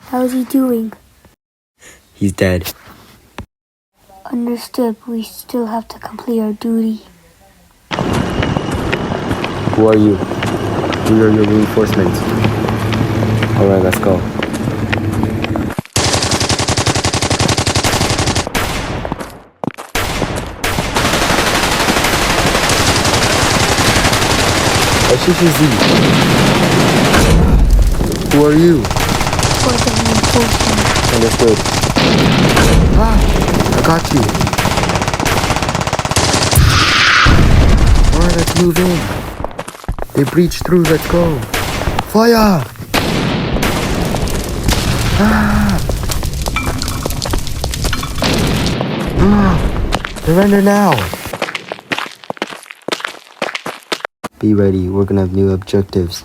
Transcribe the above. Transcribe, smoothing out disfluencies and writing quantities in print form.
How's he doing? He's dead. Understood, but we still have to complete our duty. Who are you? We are your reinforcements. Alright, let's go. Who are you? For the reinforcement. Understood. I got you. Alright, let's move in. They breached through, let's go. Fire! Surrender now! Be ready, we're gonna have new objectives.